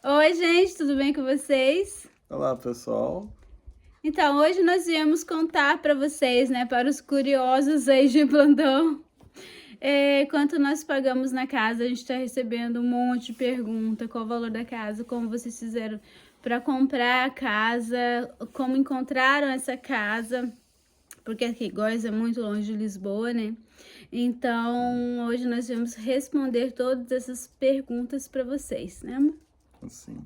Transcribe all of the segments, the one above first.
Oi, gente, tudo bem com vocês? Olá, pessoal. Então, hoje nós viemos contar para vocês, né, para os curiosos aí de plantão, quanto nós pagamos na casa. A gente está recebendo um monte de pergunta, qual o valor da casa, como vocês fizeram para comprar a casa, como encontraram essa casa, porque aqui Góis é muito longe de Lisboa, né? Então, hoje nós vamos responder todas essas perguntas para vocês, né, amor? Assim,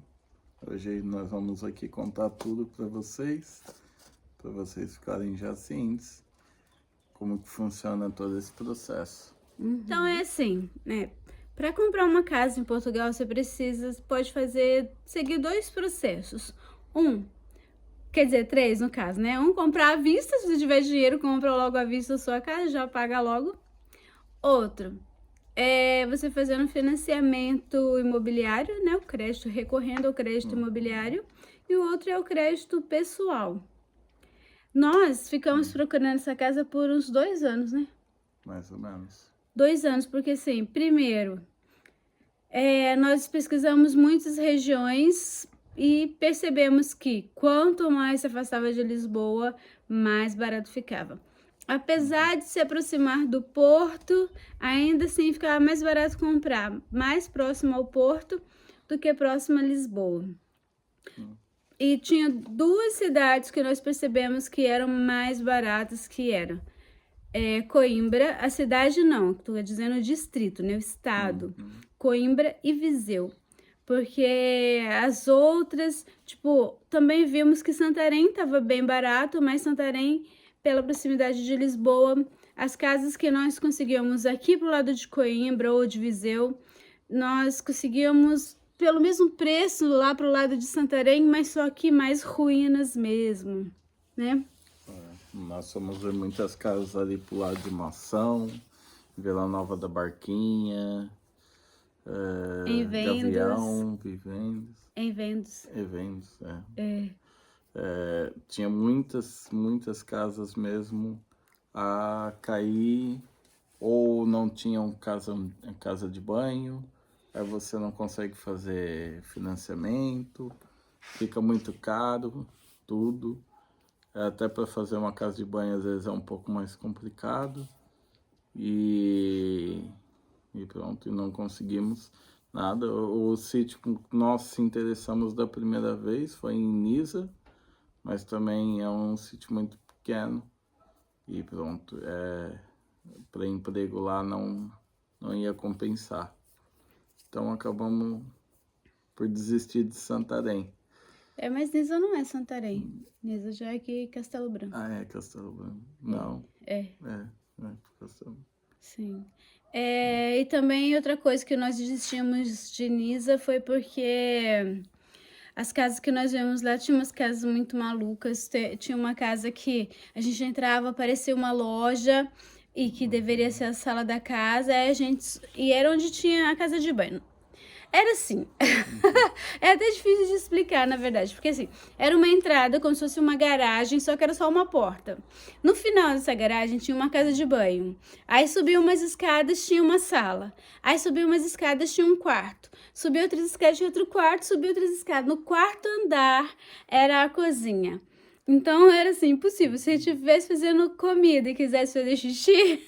hoje nós vamos aqui contar tudo para vocês ficarem já cientes como que funciona todo esse processo. Então é assim, né? Para comprar uma casa em Portugal, você pode seguir dois processos. Quer dizer, três no caso, né? Comprar à vista, se você tiver dinheiro, compra logo à vista a sua casa, já paga logo. Outro, é você fazer um financiamento imobiliário, né? O crédito, recorrendo ao crédito imobiliário. E o outro é o crédito pessoal. Nós ficamos procurando essa casa por uns 2 anos, né? Mais ou menos. 2 anos, porque assim, primeiro, nós pesquisamos muitas regiões e percebemos que quanto mais se afastava de Lisboa, mais barato ficava. Apesar de se aproximar do porto, ainda assim ficava mais barato comprar mais próximo ao porto do que próximo a Lisboa. E tinha duas cidades que nós percebemos que eram mais baratas, que eram Coimbra, a cidade não, estou dizendo o distrito, né, o estado, Coimbra e Viseu. Porque as outras, tipo, também vimos que Santarém estava bem barato, mas Santarém, pela proximidade de Lisboa, as casas que nós conseguíamos aqui pro lado de Coimbra ou de Viseu, nós conseguíamos pelo mesmo preço lá pro lado de Santarém, mas só que mais ruínas mesmo, né? Nós fomos ver muitas casas ali pro lado de Mação, Vila Nova da Barquinha, Em vendas. Gavião, Vivendas. Em vendas. Eventos, tinha muitas casas mesmo a cair, ou não tinham casa de banho, aí você não consegue fazer financiamento, fica muito caro tudo. Até para fazer uma casa de banho às vezes é um pouco mais complicado. E pronto, e não conseguimos nada. O sítio que nós se interessamos da primeira vez foi em Nisa, mas também é um sítio muito pequeno. E pronto, para emprego lá não ia compensar. Então acabamos por desistir de Santarém. Mas Nisa não é Santarém. Nisa já é aqui Castelo Branco. Ah, é Castelo Branco. Não. É, Castelo. sim. E também outra coisa que nós desistimos de Nisa foi porque as casas que nós vemos lá tinham umas casas muito malucas. Tinha uma casa que a gente entrava, parecia uma loja e que deveria ser a sala da casa. E era onde tinha a casa de banho. Era assim. É até difícil de explicar, na verdade, porque assim, era uma entrada como se fosse uma garagem, só que era só uma porta. No final dessa garagem tinha uma casa de banho. Aí subiu umas escadas, tinha uma sala. Aí subiu umas escadas, tinha um quarto. Subiu outras escadas, tinha outro quarto, subiu outras escadas. No quarto andar era a cozinha. Então era assim, impossível. Se eu estivesse fazendo comida e quisesse fazer xixi,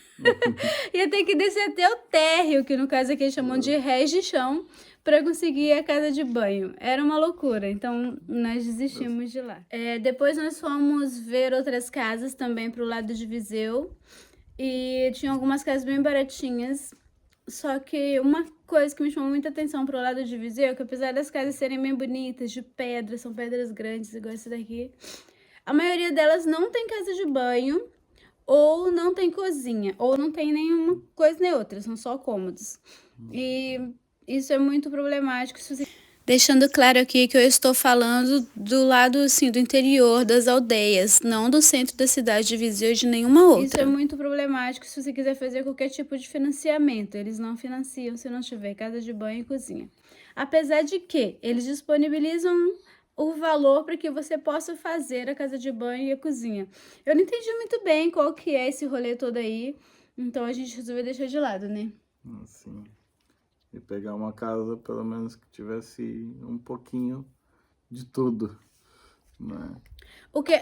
ia ter que descer até o térreo, que no caso aqui eles chamam de rés de chão, para conseguir a casa de banho. Era uma loucura, então nós desistimos de lá. Depois nós fomos ver outras casas também pro lado de Viseu, e tinha algumas casas bem baratinhas, só que uma coisa que me chamou muita atenção pro lado de Viseu é que apesar das casas serem bem bonitas, de pedra, são pedras grandes igual essa daqui, a maioria delas não tem casa de banho, ou não tem cozinha, ou não tem nenhuma coisa nem outra, são só cômodos. E isso é muito problemático. Deixando claro aqui que eu estou falando do lado assim, do interior das aldeias, não do centro da cidade de Viseu e de nenhuma outra. Isso é muito problemático se você quiser fazer qualquer tipo de financiamento. Eles não financiam se não tiver casa de banho e cozinha. Apesar de que eles disponibilizam o valor para que você possa fazer a casa de banho e a cozinha. Eu não entendi muito bem qual que é esse rolê todo aí, então a gente resolveu deixar de lado, né? Assim. E pegar uma casa, pelo menos, que tivesse um pouquinho de tudo, né?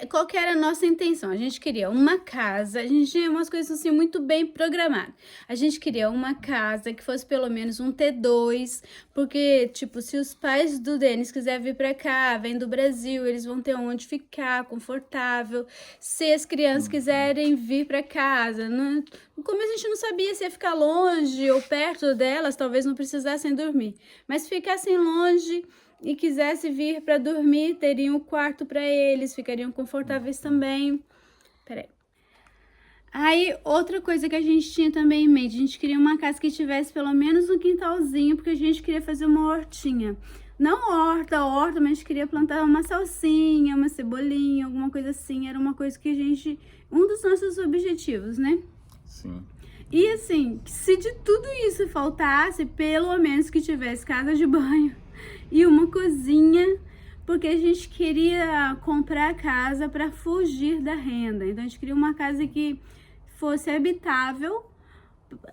Qual que era a nossa intenção? A gente queria uma casa, a gente tinha umas coisas assim muito bem programadas. A gente queria uma casa que fosse pelo menos um T2, porque, tipo, se os pais do Denis quiserem vir pra cá, vem do Brasil, eles vão ter onde ficar, confortável. Se as crianças quiserem vir pra casa, no começo a gente não sabia se ia ficar longe ou perto delas, talvez não precisassem dormir. Mas se ficassem longe e quisesse vir para dormir, teriam um quarto para eles, ficariam confortáveis também. Peraí. Aí, outra coisa que a gente tinha também em mente, a gente queria uma casa que tivesse pelo menos um quintalzinho, porque a gente queria fazer uma hortinha. Não horta, mas a gente queria plantar uma salsinha, uma cebolinha, alguma coisa assim. Era uma coisa que a gente... Um dos nossos objetivos, né? Sim. E assim, se de tudo isso faltasse, pelo menos que tivesse casa de banho e uma cozinha, porque a gente queria comprar a casa para fugir da renda. Então a gente queria uma casa que fosse habitável,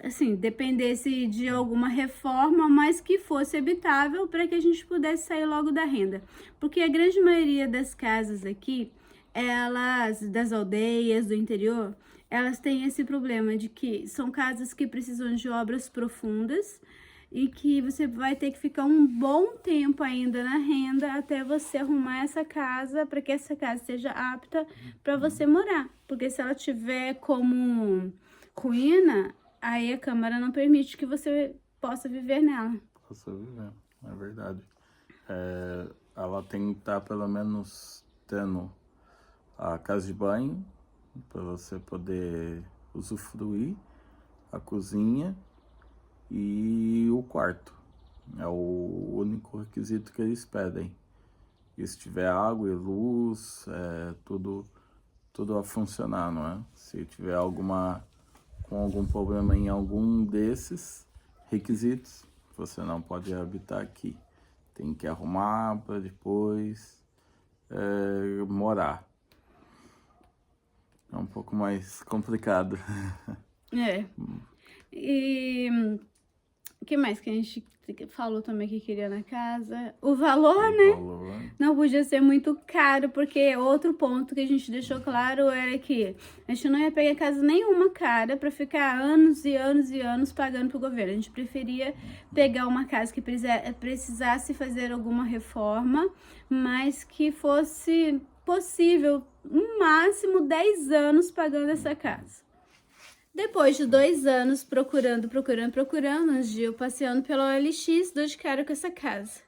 assim, dependesse de alguma reforma, mas que fosse habitável para que a gente pudesse sair logo da renda. Porque a grande maioria das casas aqui, elas, das aldeias, do interior, elas têm esse problema de que são casas que precisam de obras profundas e que você vai ter que ficar um bom tempo ainda na renda até você arrumar essa casa para que essa casa seja apta para você morar. Porque se ela tiver como ruína, aí a Câmara não permite que você possa viver nela. Posso viver, é verdade. Ela tem que estar pelo menos tendo a casa de banho para você poder usufruir, a cozinha e o quarto. É o único requisito que eles pedem. E se tiver água e luz, tudo a funcionar, não é? Se tiver com algum problema em algum desses requisitos, você não pode habitar aqui. Tem que arrumar para depois morar. É um pouco mais complicado. E o que mais que a gente falou também que queria na casa? O valor, né? Não podia ser muito caro, porque outro ponto que a gente deixou claro era que a gente não ia pegar casa nenhuma cara para ficar anos e anos e anos pagando pro governo. A gente preferia pegar uma casa que precisasse fazer alguma reforma, mas que fosse possível, no máximo 10 anos pagando essa casa. Depois de 2 anos procurando, um dia eu passeando pela OLX, dou de cara com essa casa.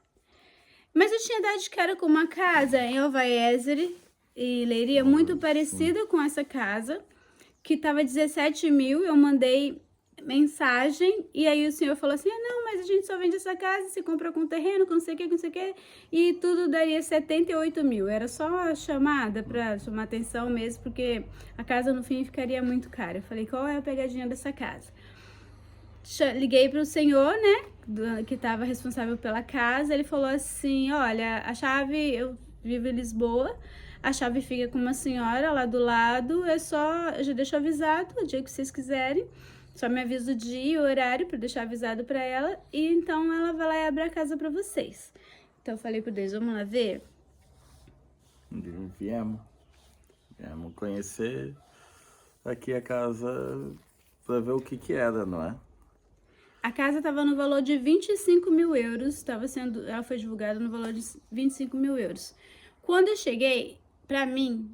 Mas eu tinha dado de cara com uma casa em Alvaézere e Leiria muito parecida com essa casa, que tava 17 mil, eu mandei mensagem e aí o senhor falou assim, não, mas a gente só vende essa casa, se compra com terreno, com não sei o que, e tudo daria 78 mil, era só a chamada pra chamar atenção mesmo, porque a casa no fim ficaria muito cara. Eu falei, qual é a pegadinha dessa casa? Liguei pro senhor, né, que tava responsável pela casa, ele falou assim, olha, a chave, eu vivo em Lisboa, a chave fica com uma senhora lá do lado, eu já deixo avisado o dia que vocês quiserem, só me avisa o dia e o horário para deixar avisado para ela, e então ela vai lá e abre a casa para vocês. Então eu falei pro Deus, vamos lá ver? Viemos conhecer aqui a casa para ver o que era, não é? A casa estava no valor de 25 mil euros, ela foi divulgada no valor de 25 mil euros. Quando eu cheguei, pra mim,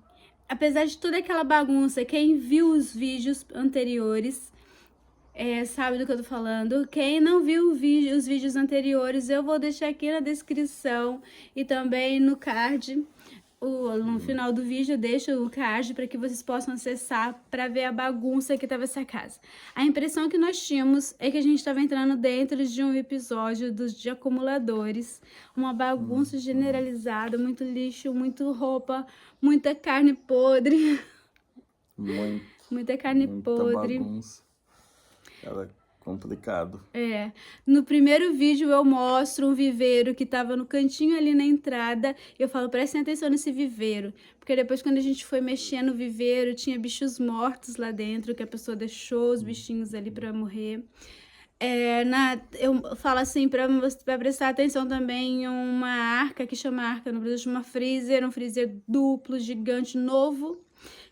apesar de toda aquela bagunça, quem viu os vídeos anteriores sabe do que eu tô falando. Quem não viu os vídeos anteriores, eu vou deixar aqui na descrição e também no card. No final do vídeo eu deixo o card para que vocês possam acessar para ver a bagunça que tava essa casa. A impressão que nós tínhamos é que a gente estava entrando dentro de um episódio de acumuladores, uma bagunça generalizada, muito lixo, muito roupa, muita carne podre. Muita carne podre. Bagunça. Era complicado. No primeiro vídeo eu mostro um viveiro que tava no cantinho ali na entrada. Eu falo, prestem atenção nesse viveiro. Porque depois quando a gente foi mexer no viveiro, tinha bichos mortos lá dentro, que a pessoa deixou os bichinhos ali pra morrer. Eu falo assim para prestar atenção também em uma arca, que chama arca no Brasil, chama freezer, um freezer duplo, gigante, novo.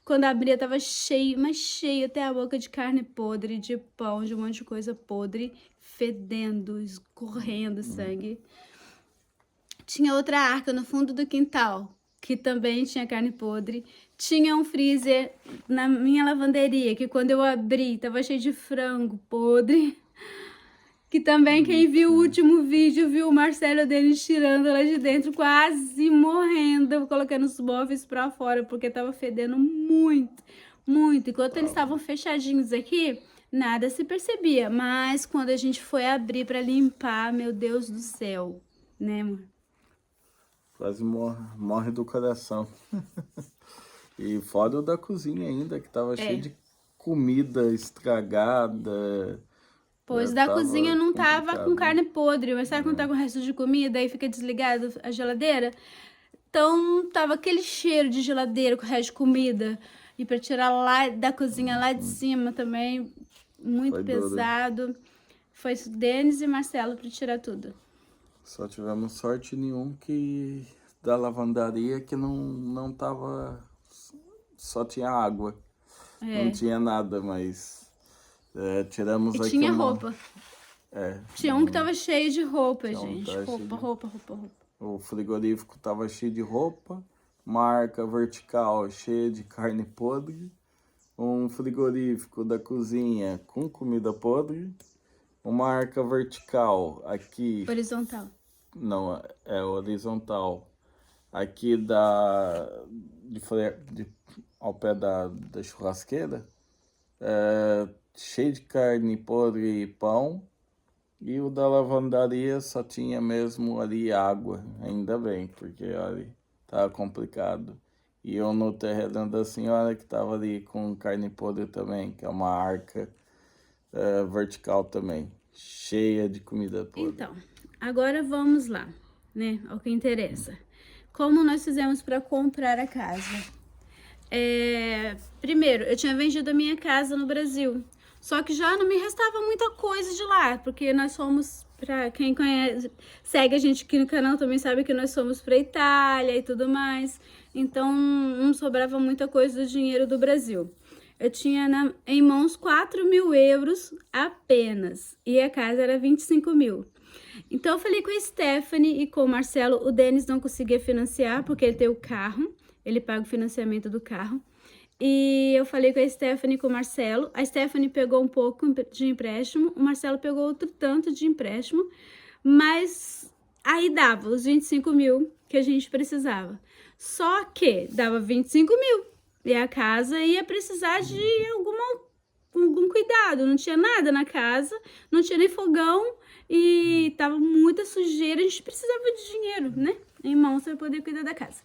Quando abria tava cheio, mas cheio até a boca de carne podre, de pão, de um monte de coisa podre, fedendo, escorrendo sangue. Tinha outra arca no fundo do quintal, que também tinha carne podre. Tinha um freezer na minha lavanderia, que quando eu abri, tava cheio de frango podre. Que também quem viu o último vídeo viu o Marcelo e o Denis tirando lá de dentro, quase morrendo, colocando os móveis pra fora, porque tava fedendo muito, muito. Enquanto eles estavam fechadinhos aqui, nada se percebia. Mas quando a gente foi abrir pra limpar, meu Deus do céu, né, amor? Quase morre do coração. E fora o da cozinha ainda, que tava cheio de comida estragada. Pois da cozinha não tava complicado, com né? carne podre, mas sabe quando tá com resto de comida e fica desligado a geladeira? Então tava aquele cheiro de geladeira com resto de comida. E pra tirar lá da cozinha, lá de cima também, muito Foi duro. pesado. Foi Denis e Marcelo pra tirar tudo. Só tivemos sorte nenhum que da lavandaria que não tava, só tinha água, não tinha nada, mas tiramos E aqui tinha roupa. É, Tinha um que tava cheio de roupa, Tinha um que gente. tava cheio de- Roupa. o frigorífico tava cheio de roupa, marca vertical cheia de carne podre, um frigorífico da cozinha com comida podre, uma arca vertical aqui, Horizontal. não, é horizontal, aqui ao pé da churrasqueira, cheio de carne podre e pão. E o da lavandaria só tinha mesmo ali água, ainda bem, porque olha, tava complicado. E eu no terreno da senhora que tava ali com carne podre também, que é uma arca vertical também, cheia de comida podre. Então, agora vamos lá, né? Ao que interessa. Como nós fizemos para comprar a casa? Primeiro, eu tinha vendido a minha casa no Brasil. Só que já não me restava muita coisa de lá, porque nós fomos para quem conhece, segue a gente aqui no canal também sabe que nós fomos para Itália e tudo mais. Então, não sobrava muita coisa do dinheiro do Brasil. Eu tinha em mãos 4.000 euros apenas, e a casa era 25 mil. Então, eu falei com a Stephanie e com o Marcelo. O Denis não conseguia financiar, porque ele tem o carro, ele paga o financiamento do carro. E eu falei com a Stephanie e com o Marcelo. A Stephanie pegou um pouco de empréstimo, o Marcelo pegou outro tanto de empréstimo, mas aí dava os 25 mil que a gente precisava. Só que dava 25 mil e a casa ia precisar de algum cuidado. Não tinha nada na casa, não tinha nem fogão e tava muita sujeira. A gente precisava de dinheiro, né? Em mãos para poder cuidar da casa.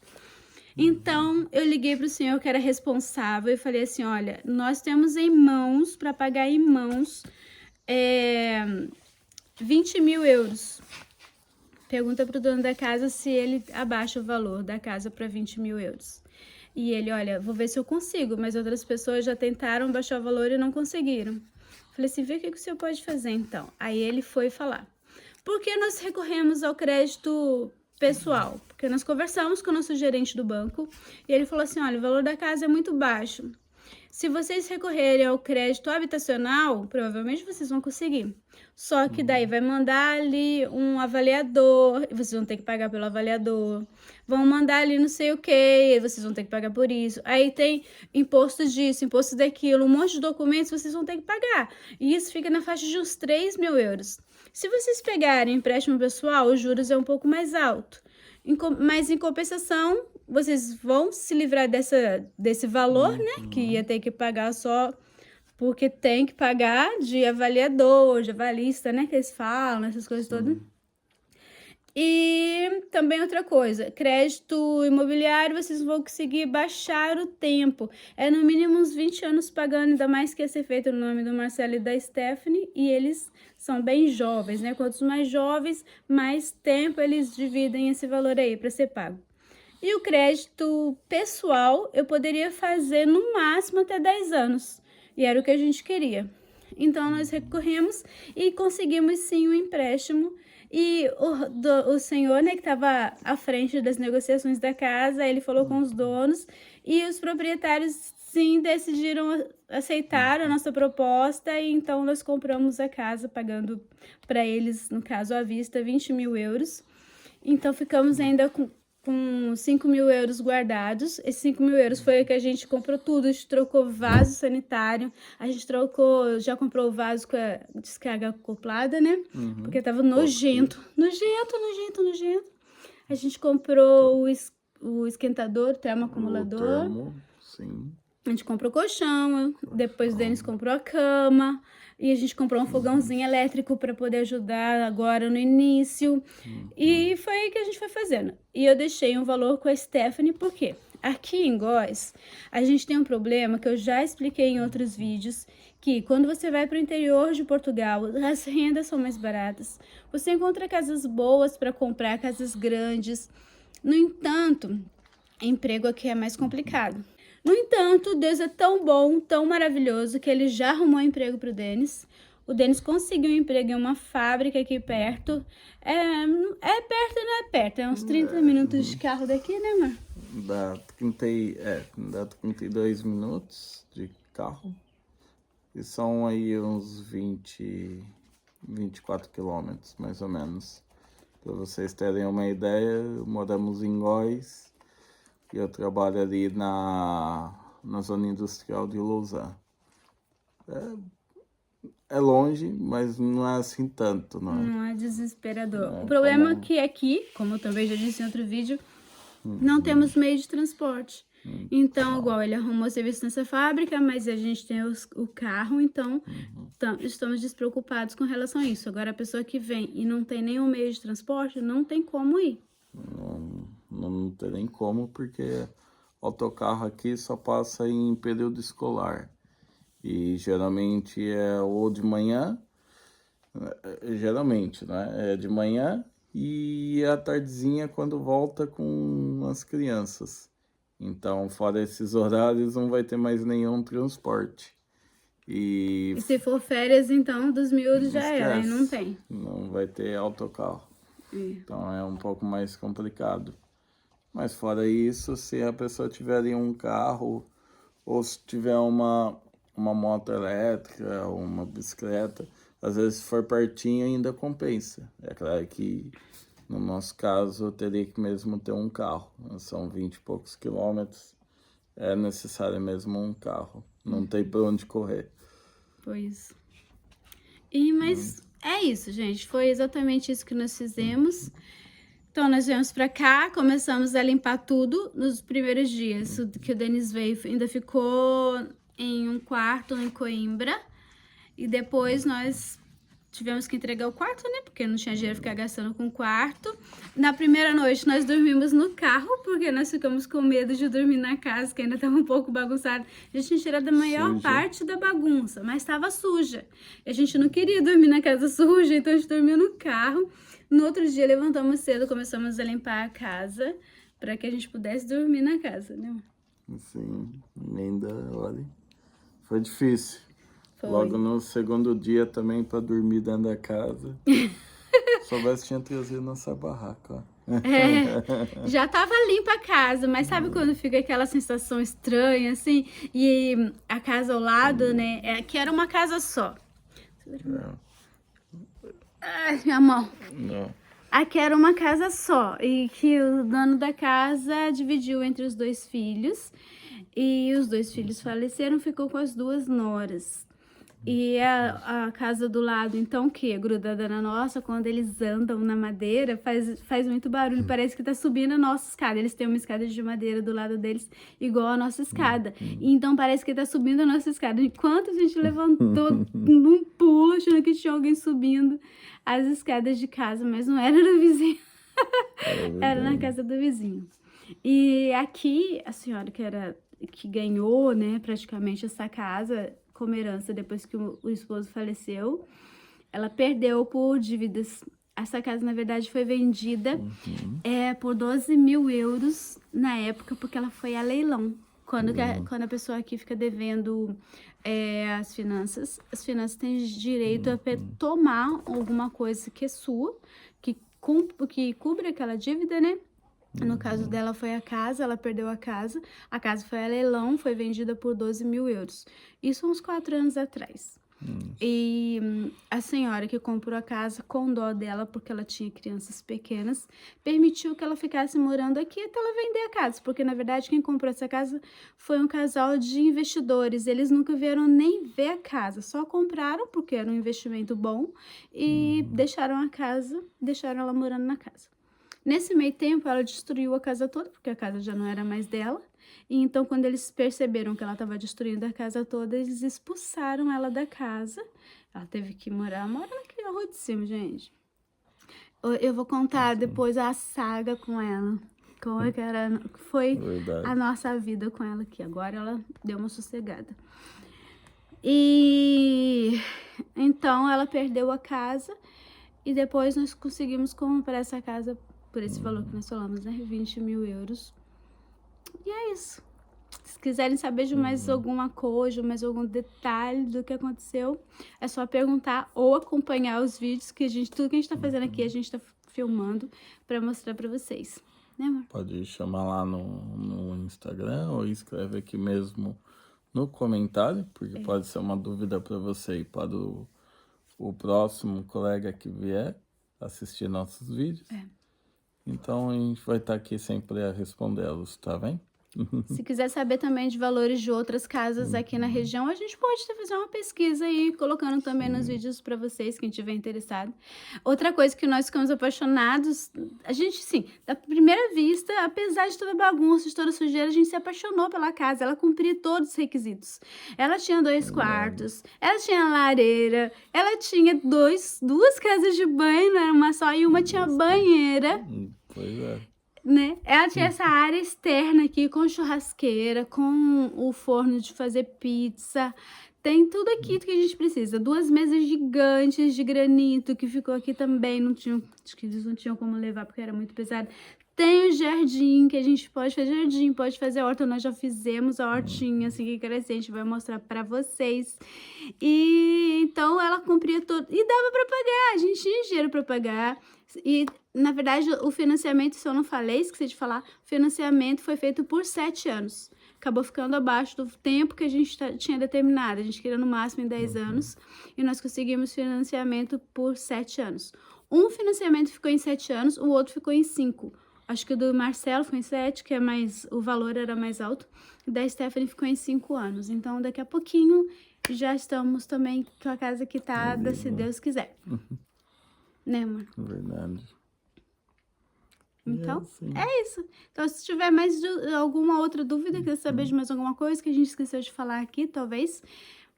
Então, eu liguei para o senhor que era responsável e falei assim, olha, nós temos em mãos, para pagar em mãos, 20 mil euros. Pergunta para o dono da casa se ele abaixa o valor da casa para 20 mil euros. E ele, olha, vou ver se eu consigo, mas outras pessoas já tentaram baixar o valor e não conseguiram. Falei assim, vê o que o senhor pode fazer então. Aí ele foi falar. Por que nós recorremos ao crédito pessoal? Porque nós conversamos com o nosso gerente do banco e ele falou assim, olha, o valor da casa é muito baixo. Se vocês recorrerem ao crédito habitacional, provavelmente vocês vão conseguir. Só que daí vai mandar ali um avaliador, e vocês vão ter que pagar pelo avaliador. Vão mandar ali não sei o que, e vocês vão ter que pagar por isso. Aí tem imposto disso, imposto daquilo, um monte de documentos vocês vão ter que pagar. E isso fica na faixa de uns 3 mil euros. Se vocês pegarem empréstimo pessoal, os juros é um pouco mais alto. Mas em compensação, vocês vão se livrar desse valor, né? Que ia ter que pagar só porque tem que pagar de avaliador, de avalista, né? Que eles falam, essas coisas todas. E também outra coisa, crédito imobiliário, vocês vão conseguir baixar o tempo. É no mínimo uns 20 anos pagando, ainda mais que ia ser feito no nome do Marcelo e da Stephanie. E eles são bem jovens, né? Quantos mais jovens, mais tempo eles dividem esse valor aí para ser pago. E o crédito pessoal, eu poderia fazer no máximo até 10 anos. E era o que a gente queria. Então, nós recorremos e conseguimos, sim, um empréstimo. E o senhor, né, que estava à frente das negociações da casa, ele falou com os donos e os proprietários, sim, decidiram aceitar a nossa proposta. E então, nós compramos a casa, pagando para eles, no caso, à vista, 20 mil euros. Então, ficamos ainda com 5 mil euros guardados. Esses 5 mil euros foi o que a gente comprou tudo. A gente trocou vaso sanitário, a gente já comprou o vaso com a descarga acoplada, né? Porque tava nojento. A gente comprou o esquentador, termoacumulador. Sim. A gente comprou o colchão, depois o Denis comprou a cama, e a gente comprou um fogãozinho elétrico para poder ajudar agora no início. E foi o que a gente foi fazendo. E eu deixei um valor com a Stephanie, porque aqui em Góis, a gente tem um problema que eu já expliquei em outros vídeos, que quando você vai para o interior de Portugal, as rendas são mais baratas. Você encontra casas boas para comprar, casas grandes. No entanto, emprego aqui é mais complicado. No entanto, Deus é tão bom, tão maravilhoso, que ele já arrumou emprego para o Denis. O Denis conseguiu um emprego em uma fábrica aqui perto. É perto e não é perto, é uns 30 minutos de carro daqui, né, amor? Dá 32 minutos de carro. E são aí uns 24 quilômetros, mais ou menos. Para vocês terem uma ideia, moramos em Góis. E eu trabalho ali na zona industrial de Lausanne. É longe, mas não é assim tanto, não é? Não é desesperador. O problema é que aqui, como eu também já disse em outro vídeo, não temos meio de transporte. Então, igual ele arrumou serviço nessa fábrica, mas a gente tem o carro, então estamos despreocupados com relação a isso. Agora, a pessoa que vem e não tem nenhum meio de transporte, não tem como ir. Não tem nem como, porque o autocarro aqui só passa em período escolar. E geralmente é ou de manhã, geralmente, né? É de manhã e à tardezinha quando volta com as crianças. Então, fora esses horários, não vai ter mais nenhum transporte. E se for férias, então, dos miúdos já era, e não tem. Não vai ter autocarro. Então, é um pouco mais complicado. Mas fora isso, se a pessoa tiver em um carro ou se tiver uma moto elétrica ou uma bicicleta, às vezes se for pertinho ainda compensa. É claro que no nosso caso eu teria que mesmo ter um carro. São 20 e poucos quilômetros, é necessário mesmo um carro. Não tem para onde correr. Pois. Mas é isso, gente. Foi exatamente isso que nós fizemos. Então, nós viemos pra cá, começamos a limpar tudo. Nos primeiros dias que o Denis veio, ainda ficou em um quarto em Coimbra. E depois nós tivemos que entregar o quarto, né? Porque não tinha dinheiro ficar gastando com o quarto. Na primeira noite, nós dormimos no carro, porque nós ficamos com medo de dormir na casa, que ainda estava um pouco bagunçada. A gente tinha tirado a maior parte da bagunça, mas estava suja. E a gente não queria dormir na casa suja, então a gente dormiu no carro. No outro dia, levantamos cedo, começamos a limpar a casa, para que a gente pudesse dormir na casa, né? Sim, ainda, olha, foi difícil. Foi. Logo no segundo dia também, para dormir dentro da casa. Se soubesse, tinha trazido nossa barraca, ó. Já tava limpa a casa, mas sabe quando fica aquela sensação estranha, assim? E a casa ao lado, né? Que era uma casa só. Ai, minha mão. Não. Aqui era uma casa só, e que o dono da casa dividiu entre os 2 filhos, e os 2 filhos faleceram, ficou com as 2 noras. E a casa do lado, então, que é grudada na nossa, quando eles andam na madeira, faz muito barulho, parece que tá subindo a nossa escada. Eles têm uma escada de madeira do lado deles, igual a nossa escada. E então parece que tá subindo a nossa escada. Enquanto a gente levantou num pulo, achando que tinha alguém subindo as escadas de casa, mas não era do vizinho. Era na casa do vizinho. E aqui, a senhora que ganhou, né, praticamente essa casa como herança depois que o esposo faleceu, ela perdeu por dívidas. Essa casa, na verdade, foi vendida por 12 mil euros na época, porque ela foi a leilão. Quando a pessoa aqui fica devendo as finanças têm direito a tomar alguma coisa que é sua, que cubra aquela dívida, né? No caso dela foi a casa, ela perdeu a casa foi a leilão, foi vendida por 12 mil euros. Isso uns 4 anos atrás. E a senhora que comprou a casa, com dó dela, porque ela tinha crianças pequenas, permitiu que ela ficasse morando aqui até ela vender a casa, porque na verdade quem comprou essa casa foi um casal de investidores, eles nunca vieram nem ver a casa, só compraram porque era um investimento bom e deixaram ela morando na casa. Nesse meio tempo, ela destruiu a casa toda, porque a casa já não era mais dela. E então, quando eles perceberam que ela estava destruindo a casa toda, eles expulsaram ela da casa. Ela teve que mora naquela rua de cima, gente. Eu vou contar depois a saga com ela. Como é que foi a nossa vida com ela aqui. Agora ela deu uma sossegada. E então, ela perdeu a casa. E depois nós conseguimos comprar essa casa por esse valor que nós falamos, né? 20 mil euros. E é isso. Se quiserem saber de mais alguma coisa, mais algum detalhe do que aconteceu, é só perguntar ou acompanhar os vídeos que tudo que a gente tá fazendo aqui, a gente tá filmando para mostrar para vocês. Né, amor? Pode chamar lá no Instagram ou escreve aqui mesmo no comentário, porque pode ser uma dúvida para você e para o próximo colega que vier assistir nossos vídeos. Então, a gente vai estar aqui sempre a respondê-los, tá bem? Se quiser saber também de valores de outras casas aqui na região, a gente pode fazer uma pesquisa aí, colocando também nos vídeos para vocês, quem tiver interessado. Outra coisa que nós ficamos apaixonados, a gente, sim, da primeira vista, apesar de toda bagunça, de toda sujeira, a gente se apaixonou pela casa. Ela cumpria todos os requisitos. Ela tinha 2 quartos, ela tinha lareira, ela tinha duas casas de banho, não era uma só, e uma tinha banheira. Pois é. Né? Ela tinha essa área externa aqui com churrasqueira, com o forno de fazer pizza. Tem tudo aqui que a gente precisa. 2 mesas gigantes de granito que ficou aqui também. Acho que eles não tinham como levar porque era muito pesado. Tem o jardim, que a gente pode fazer jardim, pode fazer horta. Nós já fizemos a hortinha, assim, que cresce. A gente vai mostrar pra vocês. E então ela cumpria tudo. E dava pra pagar, a gente tinha dinheiro pra pagar. E, na verdade, o financiamento, se eu não falei, esqueci de falar, o financiamento foi feito por 7 anos. Acabou ficando abaixo do tempo que a gente tinha determinado. A gente queria no máximo em 10 anos. E nós conseguimos financiamento por 7 anos. Um financiamento ficou em 7 anos, o outro ficou em 5. Acho que o do Marcelo foi em 7, que é o valor era mais alto. E da Stephanie ficou em 5 anos. Então, daqui a pouquinho, já estamos também com a casa quitada, se Deus quiser. Né, amor? Verdade. Então, é isso. Então, se tiver mais alguma outra dúvida, quiser saber de mais alguma coisa que a gente esqueceu de falar aqui, talvez,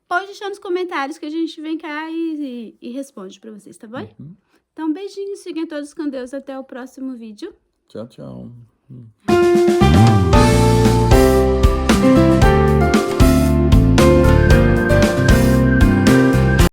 pode deixar nos comentários que a gente vem cá e responde pra vocês, tá bom? Então, beijinhos, fiquem todos com Deus. Até o próximo vídeo. Tchau, tchau.